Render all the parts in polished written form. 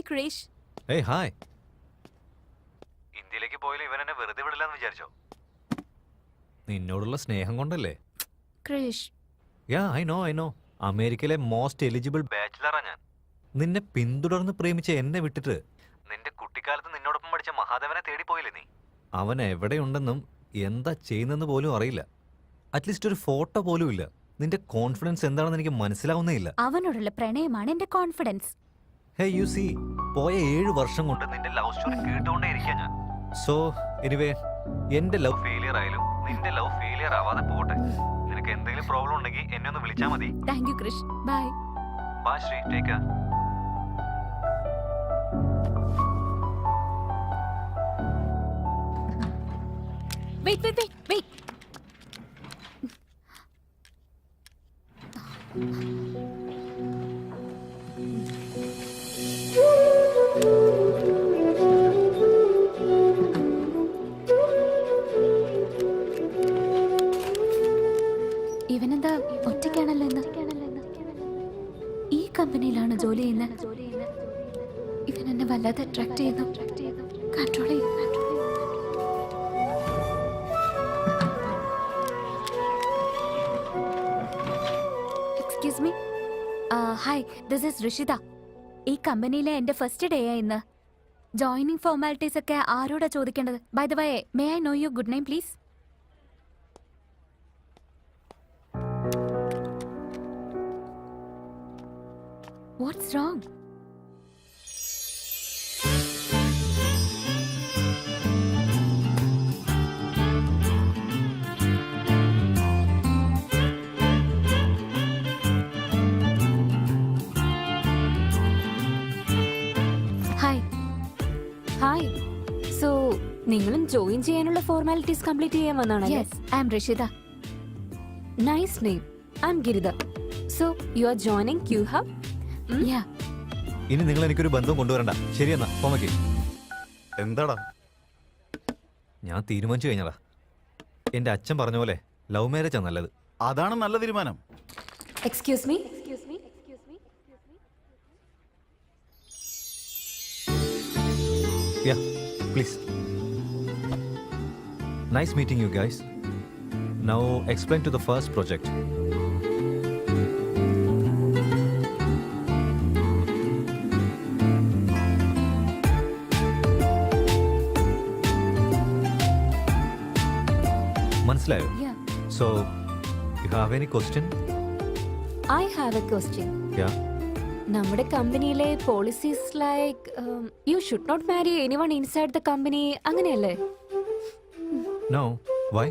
Krish. Hey, hi. ഇന്ത്യയിലേക്ക് പോയാലും ഇവൻ എന്നെ വെറുതെ വിടില്ലെന്ന് വിചാരിച്ചോ? നിന്നോടുള്ള സ്നേഹം കൊണ്ടല്ലേ? ക്രിഷ്. യാ, ഐ നോ. അമേരിക്കയിലെ മോസ്റ്റ് എലിജിബിൾ ബാച്ചിലറാ ഞാൻ. നിന്നെ പിന്തുടർന്ന് പ്രേമിച്ച എന്നെ വിട്ടിട്ട് നിന്റെ കുട്ടിക്കാലത്ത് നിന്നോടൊപ്പം പഠിച്ച മഹാദേവനെ തേടി പോയില്ലേ നീ? അവൻ എവിടെയുണ്ടെന്നും എന്താ ചെയ്യുന്നെന്ന് പോലും അറിയില്ല. അറ്റ്ലീസ്റ്റ് ഒരു ഫോട്ടോ പോലും ഇല്ല. നിന്റെ കോൺഫിഡൻസ് എന്താണെന്ന് എനിക്ക് മനസ്സിലാവുന്നേ ഇല്ല. അവനോടുള്ള പ്രണയമാണ് എന്റെ കോൺഫിഡൻസ്. ഹേ യു സീ, പോയ 7 വർഷം കൊണ്ട് നിന്റെ ലവ് സ്റ്റോറി കേട്ടുകൊണ്ടേ ഇരിക്കാ ഞാൻ. സോ എനിവേ, എന്റെ ലവ് ഫെയിലിയർ ആയാലും നിന്റെ ലവ് ഫെയിലിയർ ആവാതെ പോട്ടെ. നിനക്ക് എന്തെങ്കിലും പ്രോബ്ലം ഉണ്ടെങ്കിൽ എന്നെ ഒന്ന് വിളിച്ചാൽ മതി. Thank you Krish. Bye. Bye Sree, take care. Wait. ഇവനെന്താ ഒറ്റയ്ക്കാണല്ലോ ഇന്ന്? ഈ കമ്പനിയിലാണ് ജോലി ചെയ്യുന്നത്. ഇവൻ എന്നെ വല്ലാതെ അട്രാക്ട് ചെയ്യുന്നു. കൺട്രോൾ ചെയ്യും. Excuse me. Hi, this is Rishitha. ഈ കമ്പനിയിലെ എന്റെ ഫസ്റ്റ് ഡേ ആയി ഇന്ന്. ജോയിനിങ് ഫോർമാലിറ്റീസ് ഒക്കെ ആരോടാ ചോദിക്കേണ്ടത്? By the way, may I know your good name please? What's wrong? Hi. So, നിങ്ങളും ജോയിൻ ചെയ്യാനുള്ള ഫോർമാലിറ്റീസ് കംപ്ലീറ്റ് ചെയ്യാൻ വന്നാണല്ലേ? Yes, I am Rishida. Nice name. I'm Girida. So, you are joining Q-Hub? Yeah. ഇനി നിങ്ങൾ എനിക്കൊരു ബന്ധം കൊണ്ടുവരണ്ട. ശരിയെന്നാ, പോമയ്ക്ക്. എന്താടാ? ഞാൻ തീരുമാനിച്ചു കഴിഞ്ഞതാ. എന്റെ അച്ഛൻ പറഞ്ഞ പോലെ ലവ് മാരേജാ നല്ലത്. അതാണ് നല്ല തീരുമാനം. Excuse me. Yeah, please. Nice meeting you guys. Now explain to the first project. മനസ്സിലായോ? Yeah. So, you have any question? I have a question. Yeah. നമ്മുടെ കമ്പനിയിലെ policies like you should not marry anyone inside the company, അങ്ങനെയല്ലേ? No. Why?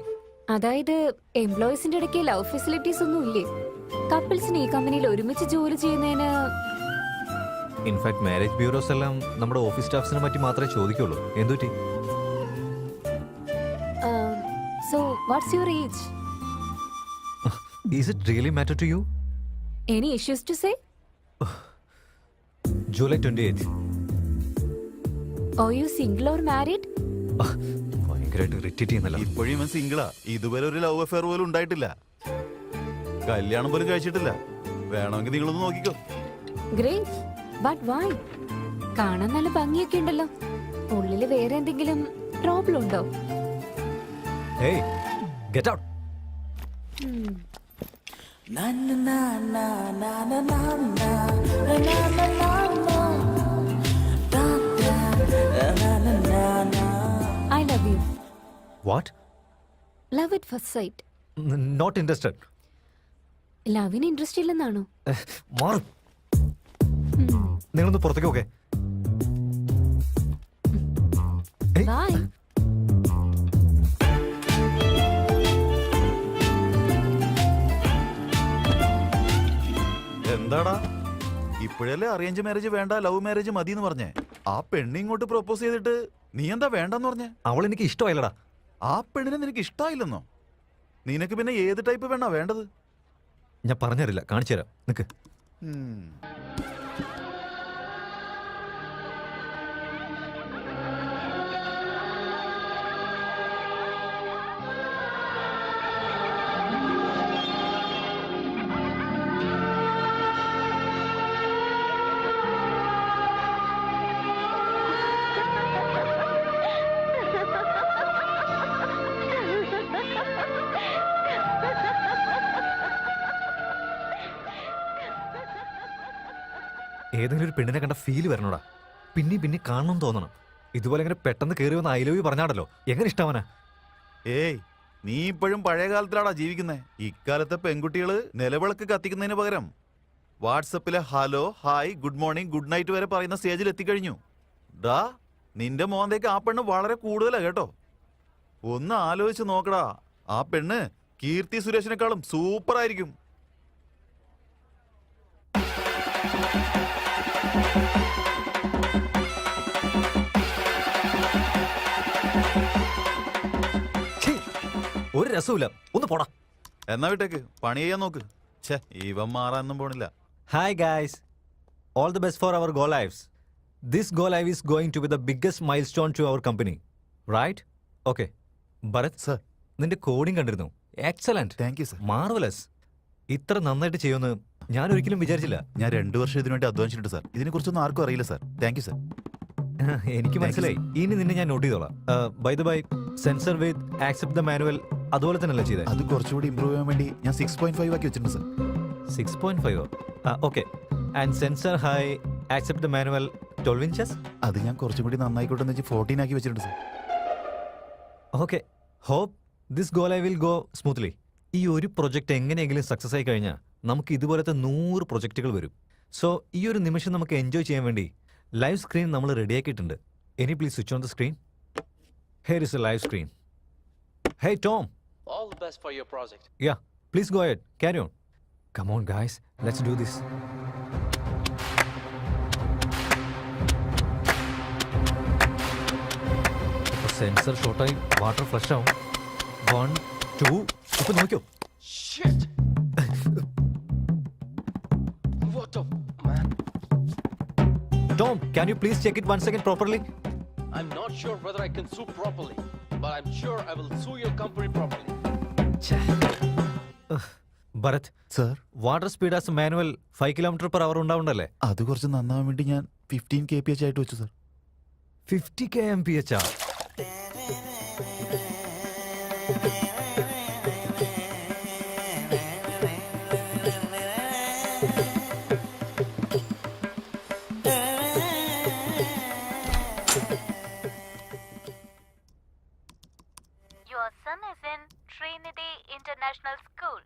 അതായത് എംപ്ലോയീസിന്റെ ഇടയ്ക്ക് love facilities ഒന്നും ഇല്ലേ? കപ്പിൾസിന് ഈ കമ്പനിയിൽ ഒരുമിച്ച് ജോലി ചെയ്യുന്നതിന്? ഇൻഫാക്ട് മാരേജ് ബ്യൂറോസ് എല്ലാം നമ്മുടെ ഓഫീസ് സ്റ്റാഫ്സിനെ പറ്റി മാത്രമേ ചോദിക്കുള്ളൂ. എന്തുപറ്റി? So what's your age? Is it really matter to you? Any issues to say? July 28th. Are you single or married? ഭയങ്കരമായിട്ട് ഇറിറ്റേറ്റ് ചെയ്യുന്നല്ലോ. ഇപ്പോഴും ഇവൻ സിംഗിളാ. ഇതുവരെ ഒരു ലവ് അഫെയർ പോലും ഉണ്ടായിട്ടില്ല. കല്യാണം പോലും കഴിച്ചിട്ടില്ല. വേണമെങ്കിൽ നിങ്ങളൊന്ന് നോക്കിക്കോ. Great. But why? കാണാൻ നല്ല ഭംഗിയൊക്കെ ഉണ്ടല്ലോ. ഉള്ളില് വേറെ എന്തെങ്കിലും പ്രോബ്ലം ഉണ്ടോ? Hey, get out. I love you. What? Love at first sight. Not interested. ലവിന് ഇൻട്രസ്റ്റ് ഇല്ലെന്നാണോ? മാറും. നിങ്ങളൊന്ന് പുറത്തേക്ക് ഓക്കെ? ബൈ. എന്താടാ, ഇപ്പോഴല്ലേ അറേഞ്ച് മാരേജ് വേണ്ട ലവ് മാരേജ് മതി എന്ന് പറഞ്ഞേ? ആ പെണ്ണ് ഇങ്ങോട്ട് പ്രൊപ്പോസ് ചെയ്തിട്ട് നീ എന്താ വേണ്ടെന്ന് പറഞ്ഞേ? അവൾ എനിക്ക് ഇഷ്ടമായില്ലടാ. ആ പെണ്ണിനെ നിനക്ക് ഇഷ്ടമായില്ലെന്നോ? നിനക്ക് പിന്നെ ഏത് ടൈപ്പ് പെണ്ണാ വേണ്ടത്? ഞാൻ പറഞ്ഞുതരില്ല, കാണിച്ചു തരാം. നിക്ക്. ഏതെങ്കിലും ഒരു പെണ്ണിനെ കണ്ട ഫീല് വരണോടാ. പിന്നെ കാണണം തോന്നണം. ഇതുപോലെ ഇങ്ങനെ പെട്ടെന്ന് കയറി വന്ന് ഐ ലവ് യു പറഞ്ഞാടല്ലോ, എങ്ങനെ ഇഷ്ടാവനാ? ഏയ്, നീ ഇപ്പോഴും പഴയ കാലത്തിലാടാ ജീവിക്കുന്നേ. ഇക്കാലത്തെ പെൺകുട്ടികള് നിലവിളക്ക് കത്തിക്കുന്നതിന് പകരം വാട്സപ്പിലെ hello, hi, good morning, good night വരെ പറയുന്ന സ്റ്റേജിൽ എത്തിക്കഴിഞ്ഞു. ഡാ, നിന്റെ മോന്തേക്ക് ആ പെണ്ണ് വളരെ കൂടുതലാ കേട്ടോ. ഒന്ന് ആലോചിച്ച് നോക്കടാ, ആ പെണ്ണ് കീർത്തി സുരേഷിനെക്കാളും സൂപ്പർ ആയിരിക്കും. ഛീ, ഒരു രസമില്ല, ഒന്ന് പോടാ. എന്നാ വിട്ടേക്ക്, പണി ചെയ്യാൻ നോക്ക്. ഛേ, ഇവൻ മാറാനൊന്നും പോണില്ല. Hi guys, all the best for our go lives. This go live is going to be the biggest milestone to our company, right? Okay. Bharat sir, നിന്റെ കോഡിംഗ് കണ്ടിരുന്നു. Excellent, thank you sir. Marvellous. ഇത്ര നന്നായിട്ട് ചെയ്യുമെന്ന് ഞാൻ ഒരിക്കലും വിചാരിച്ചില്ല. ഞാൻ 2 വർഷം ഇതിനുവേണ്ടി അധ്വാനിച്ചിട്ടുണ്ട് സർ. ഇതിനെ കുറിച്ചൊന്നും ആർക്കും അറിയില്ല സർ. Thank you sir. എനിക്ക് മനസ്സിലായി. ഇനി നിന്നെ ഞാൻ നോട്ട് ചെയ്തോളാം. By the by, sensor with accept the manual അതുപോലെ തന്നെയല്ലേ ചെയ്തേ? അത് കുറച്ചുകൂടി ഇമ്പ്രൂവ് ചെയ്യാൻ വേണ്ടി ഞാൻ 6.5 ആക്കി വെച്ചിട്ടുണ്ട് സർ. 6.5. Okay. And sensor high accept the manual 12 inches. അത് ഞാൻ കുറച്ചും കൂടി നന്നായിക്കോട്ടെ എന്ന് വെച്ച് 14 ആക്കി വെച്ചിട്ടുണ്ട് സർ. Okay, hope this go live will go smoothly. ഈ ഒരു പ്രൊജക്ട് എങ്ങനെയെങ്കിലും സക്സസ് ആയി കഴിഞ്ഞാൽ നമുക്ക് ഇതുപോലത്തെ 100 പ്രൊജക്റ്റുകൾ വരും. സോ ഈ ഒരു നിമിഷം നമുക്ക് എൻജോയ് ചെയ്യാൻ വേണ്ടി ലൈവ് സ്ക്രീൻ നമ്മൾ റെഡിയാക്കിയിട്ടുണ്ട്. Any please switch on the screen. Here is a live screen. Hey Tom. All the best for your project. Yeah, please go ahead, carry on. Come on guys, let's do this. Sensor ഷോർട്ടായി water flush ആവും. 1 2 ഇപ്പൊ നോക്കിയോ? Shit! What the man? Tom, can you please check it once again properly? I'm not sure whether I can sue properly, but I'm sure I will sue your company properly. Bharat, sir, water speed as manual 5 km/h ഉണ്ടാവുണ്ടല്ലേ? അത് കുറച്ച് നന്നാവാൻ വേണ്ടി ഞാൻ 15 kph ആയിട്ട് വെച്ചു sir. 50 kmph. Your son is in Trinity International School.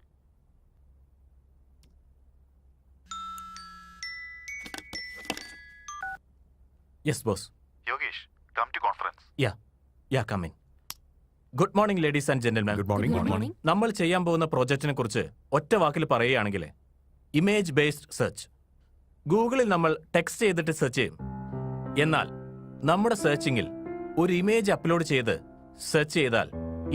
Yes, boss. Yogesh, come to conference. Yeah, come in. Good morning, ladies and gentlemen. Good morning. നമ്മൾ ചെയ്യാൻ പോകുന്ന പ്രോജക്റ്റിനെ കുറിച്ച് ഒറ്റ വാക്കിൽ പറയുകയാണെങ്കിൽ ഇമേജ് ബേസ്ഡ് സെർച്ച്. ഗൂഗിളിൽ നമ്മൾ ടെക്സ്റ്റ് ചെയ്തിട്ട് സെർച്ച് ചെയ്യും. എന്നാൽ നമ്മുടെ സെർച്ചിങ്ങിൽ ഒരു ഇമേജ് അപ്ലോഡ് ചെയ്ത് സെർച്ച് ചെയ്താൽ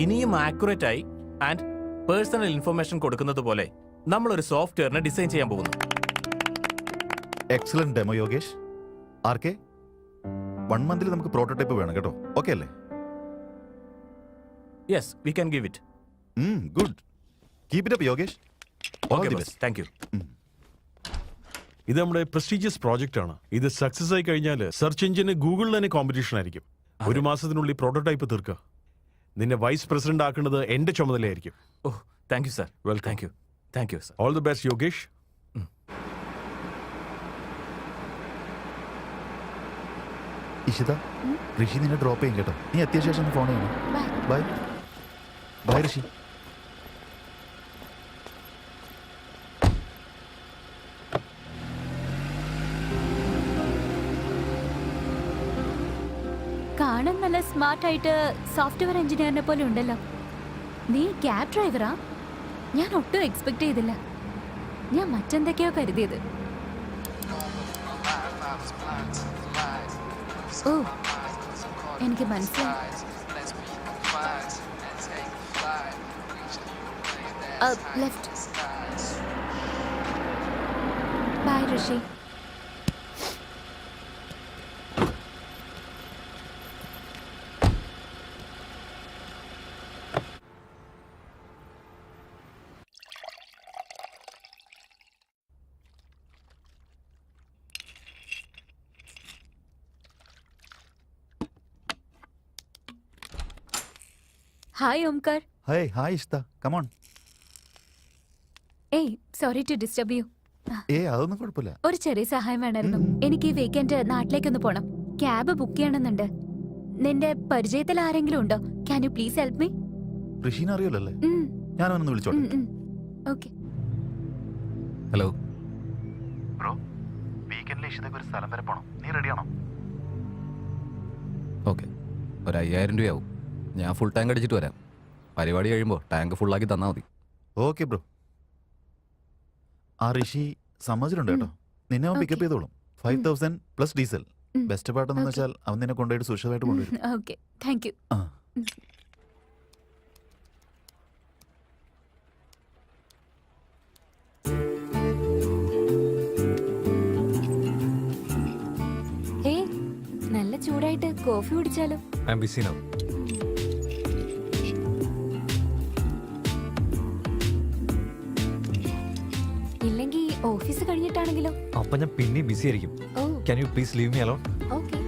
ഇനിയും ആക്യുറേറ്റ് ആയി ആൻഡ് പേഴ്സണൽ ഇൻഫർമേഷൻ കൊടുക്കുന്നത് പോലെ നമ്മളൊരു സോഫ്റ്റ്വെയറിനെ ഡിസൈൻ ചെയ്യാൻ പോകുന്നു. Excellent demo Yogesh. ആർക്കെ 1 month നമുക്ക് പ്രോട്ടോടൈപ്പ് വേണം കേട്ടോ. ഓക്കെ അല്ലേ? Yes, we can give it. Good. Keep it up Yogesh. All okay the boss, best. Thank you. ഇത് നമ്മുടെ പ്രസ്റ്റീജിയസ് പ്രോജക്റ്റ് ആണ്. ഇത് സക്സസ് ആയി കഴിഞ്ഞാൽ സെർച്ച് എഞ്ചിന് ഗൂഗിളിൽ തന്നെ കോമ്പറ്റീഷൻ ആയിരിക്കും. 1 മാസത്തിനുള്ളിൽ പ്രോട്ടോടൈപ്പ് തീർക്കുക. നിന്നെ വൈസ് പ്രസിഡന്റ് ആക്കുന്നത് എന്റെ ചുമതലയായിരിക്കും. Oh, thank you sir. Welcome. Thank you sir. All the best Yogesh. Ishita, Rishi നിന്നെ ഡ്രോപ്പ് ചെയ്യും കേട്ടോ. നീ എത്തിയ ശേഷം ഫോൺ ചെയ്യണം. ബൈ. Bye bye Rishi. കാണാൻ നല്ല സ്മാർട്ട് ആയിട്ട് സോഫ്റ്റ്വെയർ എഞ്ചിനീയറിനെ പോലെ ഉണ്ടല്ലോ. നീ ക്യാബ് ഡ്രൈവറാ? ഞാൻ ഒട്ടും എക്സ്പെക്ട് ചെയ്തില്ല. ഞാൻ മറ്റെന്തൊക്കെയോ കരുതിയത്. ഓ, എനിക്ക് മനസ്സിലായി. Left. Bye Rishi. Hi Omkar. Hi hi Ishita, come on. ഏയ്, സോറി ടു ഡിസ്റ്റർബ് യു. അതൊന്നും കുഴപ്പമില്ല. ഒരു ചെറിയ സഹായം വേണമായിരുന്നു. എനിക്ക് ഈ വീക്കെൻഡ് നാട്ടിലേക്കൊന്ന് പോണം. ക്യാബ് ബുക്ക് ചെയ്യണമെന്നുണ്ട്. നിന്റെ പരിചയത്തിൽ ആരെങ്കിലും ഉണ്ടോ? Can you please help me? ഋഷീനെ അറിയില്ലല്ലേ? ഞാനൊന്ന് വിളിച്ചോട്ടെ. ഓക്കെ. ഹലോ ബ്രോ, വീക്കെൻഡിൽ ഇഷിതയ്ക്ക് ഒരു സ്ഥലം വരെ പോണം. നീ റെഡിയാണോ? ഓക്കെ, ഒരു 5000 രൂപയാവും. ഞാൻ ഫുൾ ടാങ്ക് അടിച്ചിട്ട് വരാം. പരിപാടി കഴിയുമ്പോൾ ടാങ്ക് ഫുള്ളാക്കി തന്നാൽ മതി. Okay bro. ആ ഋഷി സമ്മതിച്ചിട്ടുണ്ട് കേട്ടോ. നിന്നെ അവൻ പിക്കപ്പ് ചെയ്തോളും. 5000 പ്ലസ് ഡീസൽ. ബെസ്റ്റ് പാട്ടെന്ന് വെച്ചാൽ അവൻ നിന്നെ കൊണ്ടുപോയിട്ട് സുരക്ഷിതമായിട്ട് കൊണ്ടുവരും. Okay, thank you. ആ. ഹേ, നല്ല ചൂടായിട്ട് കോഫി കുടിച്ചാലോ? I am busy now. ഇല്ലെങ്കിൽ ഓഫീസ് കഴിഞ്ഞിട്ടാണെങ്കിലോ? അപ്പൊ ഞാൻ പിന്നെയും ബിസി ആയിരിക്കും. Oh can you please leave me alone? Okay.